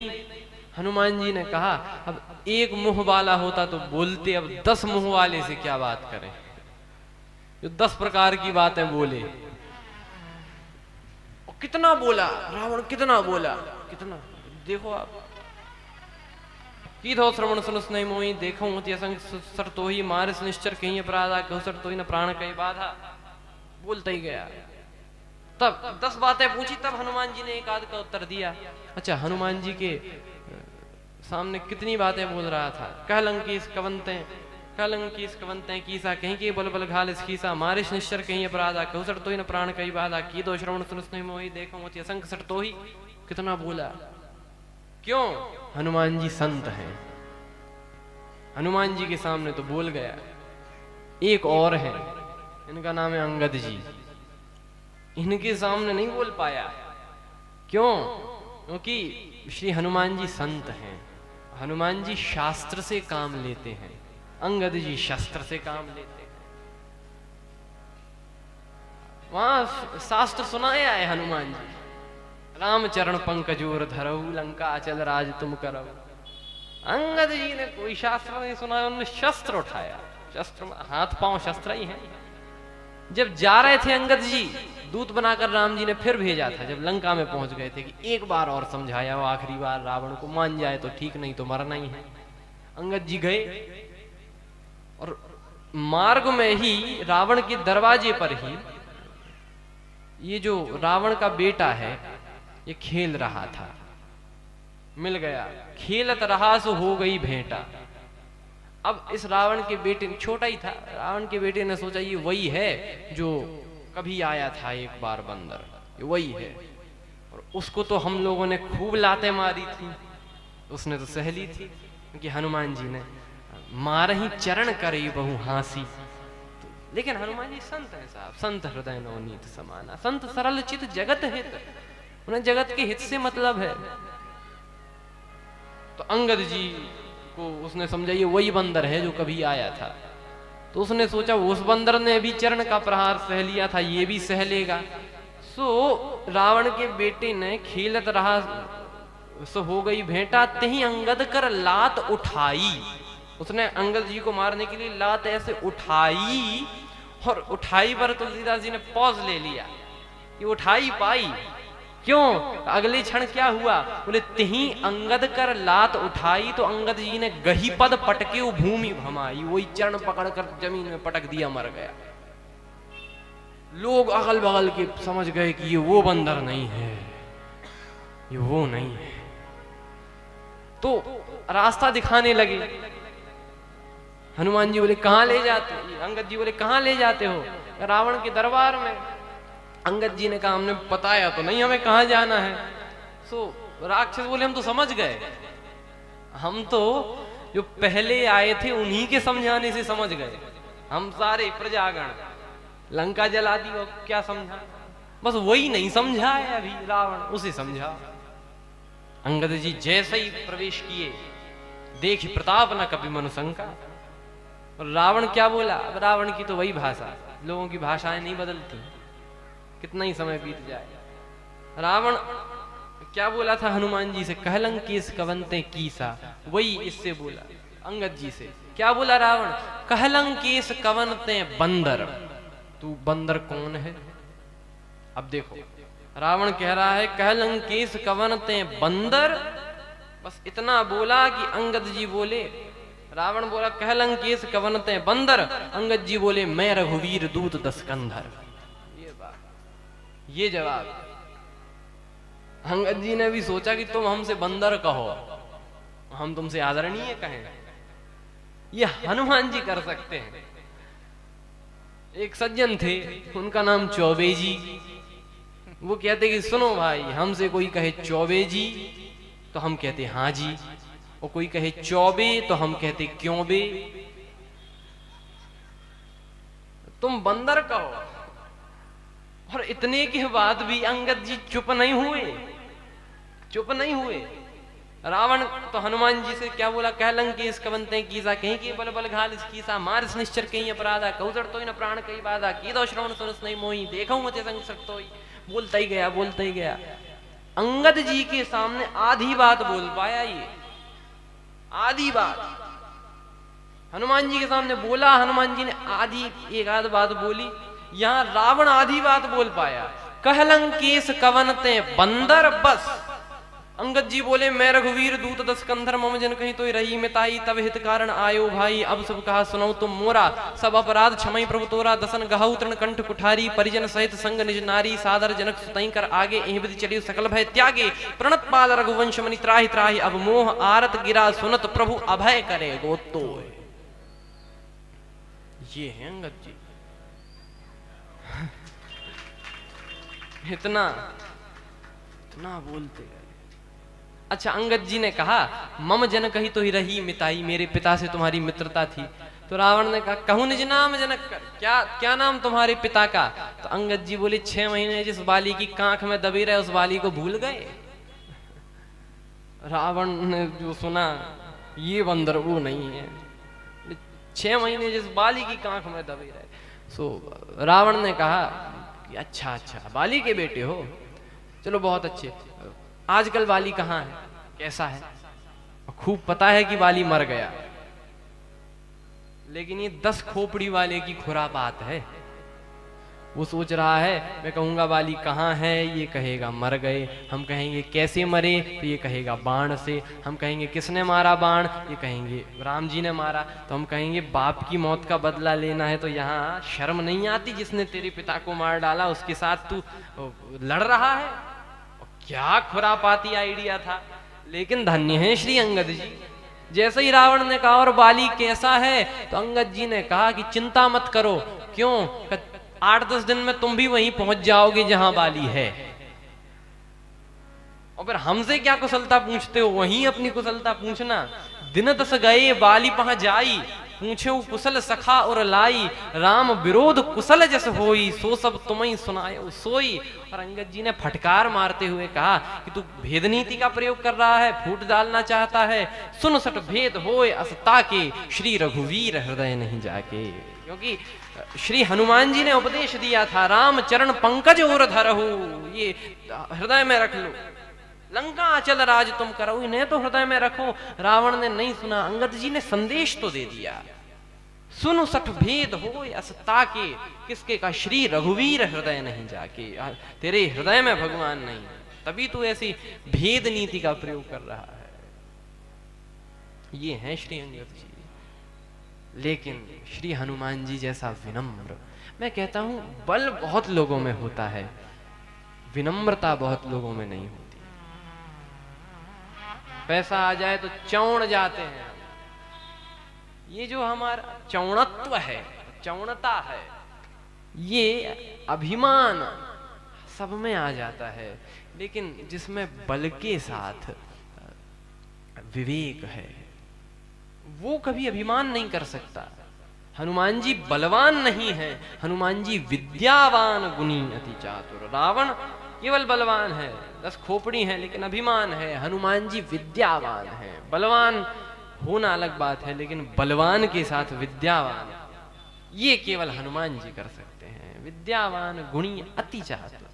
हनुमान जी ने कहा अब एक मुंह वाला होता तो बोलते, अब 10 मुंह वाले से क्या बात करें, जो 10 प्रकार की बातें बोले। और कितना बोला रावण, कितना बोला, कितना देखो आप। कीधो श्रवण सुनस नहीं मोही, देखो सर तो ही मारिस निश्चर कहीं अपराधा, कहूं सर तो ही न प्राण कहीं बाधा। बोलता ही गया। तब 10 बातें पूछी, तब हनुमान जी ने एक आध का उत्तर दिया। अच्छा, हनुमान जी के सामने कितनी बातें बोल रहा था। कह लंकेश कवंते, कह लंकेश कवंते कीसा, कहीं के बल बल घाल कीसा, मारिश निश्चर कहीं अपराधा, कहूं सर तो ही न प्राण कहीं बाधा, की दो श्रवण सुनस नहीं मोही, देखो मोती असंख सर तो ही। कितना बोला। क्यों? हनुमान जी संत हैं, हनुमान जी के सामने तो बोल गया। एक और है, इनका नाम है अंगद जी, इनके सामने नहीं बोल पाया। क्यों? क्योंकि श्री हनुमान जी संत हैं, हनुमान जी शास्त्र से काम लेते हैं, अंगद जी शस्त्र से काम लेते हैं। वहां शास्त्र सुनाया है हनुमान जी, रामचरण पंकजोर धरऊ, लंका अचल राज तुम करऊ। अंगद जी ने कोई शास्त्र नहीं सुनाया, उन्होंने शस्त्र उठाया। शस्त्र हाथ पांव शस्त्र ही है। जब जा रहे थे अंगद जी, दूत बनाकर राम जी ने फिर भेजा था, जब लंका में पहुंच गए थे, कि एक बार और समझाया वो आखिरी बार, रावण को मान जाए तो ठीक, नहीं तो मरना ही है। अंगद जी गए और मार्ग में ही रावण के दरवाजे पर ही ये जो रावण का बेटा है ये खेल रहा था, मिल गया। खेलत रहा सो हो गई भेंटा। अब इस रावण के बेटे, छोटा ही था, रावण के बेटे ने सोचा ये वही है जो कभी आया था एक बार बंदर, ये वही है। और उसको तो हम लोगों ने खूब लातें मारी थी, उसने तो सह ली थी, क्योंकि हनुमान जी ने मार ही चरण करे बहु हासी। लेकिन हनुमान जी संत है साहब, संत हृदय नवनीत समाना, संत सरल चित जगत हित, उन्हें जगत के हित से मतलब है। तो अंगद जी को उसने समझा ये वही बंदर है जो कभी आया था। तो उसने सोचा उस बंदर ने भी चरण का प्रहार सह लिया था, ये भी सह लेगा। सो रावण के बेटे ने खेलत रहा सो हो गई भेंटा, तही अंगद कर लात उठाई। उसने अंगद जी को मारने के लिए लात ऐसे उठाई, और उठाई पर तुलसीदास जी ने पॉज ले लिया, ये उठाई पाई। क्यों? अगले क्षण क्या हुआ, बोले तही अंगद कर लात उठाई, तो अंगद जी ने गही पद पटके वो भूमि भमाई, वही चरण पकड़कर जमीन में पटक दिया, मर गया। लोग अगल बगल के समझ गए कि ये वो बंदर नहीं है, ये वो नहीं है। तो रास्ता दिखाने लगे। हनुमान जी बोले कहां ले जाते हो? अंगद जी बोले कहां ले जाते हो? रावण के दरबार में। अंगद जी ने कहा हमने बताया तो नहीं हमें कहां जाना है। सो राक्षस बोले हम तो समझ गए, हम तो जो पहले आए थे उन्हीं के समझाने से समझ गए। हम सारे प्रजागण लंका जला दी और क्या समझा, बस वही नहीं समझा है अभी रावण, उसे समझा। अंगद जी जैसे ही प्रवेश किए, देखी प्रताप न कभी मनुशंका। और रावण क्या बोला? अब रावण की तो वही भाषा, लोगों की भाषाएं नहीं बदलती, कितना ही समय बीत जाए। रावण क्या बोला था हनुमान जी से? कहलंकेश कवंते कीसा, वही इससे बोला अंगद जी से। क्या बोला रावण? कहलंकेश कवंते बंदर। तू बंदर कौन है? अब देखो रावण कह रहा है कहलंकेश कवंते बंदर, बस इतना बोला कि अंगद जी बोले, रावण बोला कहलंकेश कवंते बंदर, अंगद जी बोले मैं रघुवीर दूत दशकंधर। ये जवाब। अंगद जी ने भी सोचा कि तुम हमसे बंदर कहो, हम तुमसे आदरणीय कहें। ये हनुमान जी कर सकते हैं। एक सज्जन थे, उनका नाम चौबे जी। वो कहते कि सुनो भाई, हमसे कोई कहे चौबे जी तो हम कहते हाँ जी, और कोई कहे चौबे तो हम कहते क्यों बे। तुम बंदर कहो। और इतने के बाद भी अंगद जी चुप नहीं हुए, चुप नहीं हुए। रावण तो हनुमान जी से क्या बोला? कहलंकेश कवंते कीसा, कहीं के बल बल घाल कीसा, मारिस निश्चर कहीं अपराधा, कहूं तो न प्राण कहीं बाधा, की दो श्रवण सुनस नहीं मोही, देखो मुझे संग सकतो ही। बोलता ही गया, बोलता ही गया। अंगद जी के सामने आधी बात बोल पाया, ये आधी बात हनुमान जी के सामने बोला, हनुमान जी ने आधी एक आध बात बोली। यहां रावण आधी बात बोल पाया। कहलंकेश कवनते बंदर बस। अंगद जी बोले, मैं रघुवीर दूत दस कंधर मम जन कहीं तो रही मिताई, तब हित कारण आयो भाई, अब सब कहा सुनो तुम मोरा, सब अपराध क्षमई प्रभु तोरा, दसन गहु तृण कंठ कुठारी, परिजन सहित संग निज नारी, सादर जनक सुतई कर आगे, एहि विधि चलियो सकल भय त्यागे, प्रणत पाल रघुवंश मनि त्राहि त्राहि, अब मोह आरत गिरा सुनत प्रभु अभय करे गोतो। ये है अंगद जी। इतना बोलते गए। अच्छा, अंगद जी ने कहा, मम जन कही तो ही रही मिताई, मेरे पिता से तुम्हारी मित्रता थी। तो रावण ने कहा, कहूं निज नाम जनक कर, क्या नाम तुम्हारे पिता का? तो अंगद जी बोले, 6 महीने जिस बाली की कांख में दबे रहे उस बाली को भूल गए। रावण ने जो सुना, ये बंदर वो नहीं है, 6 महीने जिस बाली की कांख में दबे रहे। सो रावण ने कहा, अच्छा बाली के बेटे हो, चलो बहुत अच्छे। आजकल बाली कहाँ है, कैसा है? खूब पता है कि बाली मर गया, लेकिन ये 10 खोपड़ी वाले की खुरापात है। वो सोच रहा है, मैं कहूंगा बाली कहाँ है, ये कहेगा मर गए। हम कहेंगे कैसे मरे, तो ये कहेगा बाण से। हम कहेंगे किसने मारा बाण, ये कहेंगे राम जी ने मारा। तो हम कहेंगे बाप की मौत का बदला लेना है, तो यहाँ शर्म नहीं आती? जिसने तेरे पिता को मार डाला उसके साथ तू लड़ रहा है। क्या खुरापाती आइडिया था, लेकिन धन्य है श्री अंगद जी। जैसे ही रावण ने कहा, और बाली कैसा है, तो अंगद जी ने कहा कि चिंता मत करो। क्यों? 8-10 दिन में तुम भी वहीं पहुंच जाओगे जहां बाली है। और फिर हमसे क्या कुशलता पूछते हो, वहीं अपनी कुशलता पूछना। दिन 10 गए बाली पहुंच जाई, पूछे कुशल सखा और लाई, राम विरोध कुशल जस होई, सो सब तुम्हें सुनाए सोई। और अंगद जी ने फटकार मारते हुए कहा कि तू भेद नीति का प्रयोग कर रहा है, फूट डालना चाहता है। सुन सट भेद होए असता के, श्री रघुवीर हृदय नहीं जाके। क्योंकि श्री हनुमान जी ने उपदेश दिया था, राम चरण पंकज और धरहु, ये हृदय में रख लो। लंका अचल राज तुम करो, इन्हें तो हृदय में रखो। रावण ने नहीं सुना, अंगद जी ने संदेश तो दे दिया। सुन सठ भेद हो असता के, किसके का? श्री रघुवीर हृदय नहीं जाके, तेरे हृदय में भगवान नहीं, तभी तू ऐसी भेद नीति का प्रयोग कर रहा है। ये है श्री अंगद जी। लेकिन श्री हनुमान जी जैसा विनम्र, मैं कहता हूं बल बहुत लोगों में होता है, विनम्रता बहुत लोगों में नहीं होती। पैसा आ जाए तो चौड़ जाते हैं। ये जो हमारा चौड़त्व है, चौड़ता है, ये अभिमान सब में आ जाता है। लेकिन जिसमें बल के साथ विवेक है, वो कभी अभिमान नहीं कर सकता। हनुमान जी बलवान नहीं है, हनुमान जी विद्यावान गुणी अति चातुर। रावण केवल बलवान है, 10 खोपड़ी है, लेकिन अभिमान है। हनुमान जी विद्यावान है। बलवान होना अलग बात है, लेकिन बलवान के साथ विद्यावान, ये केवल हनुमान जी कर सकते हैं। विद्यावान गुणी अति चातुर।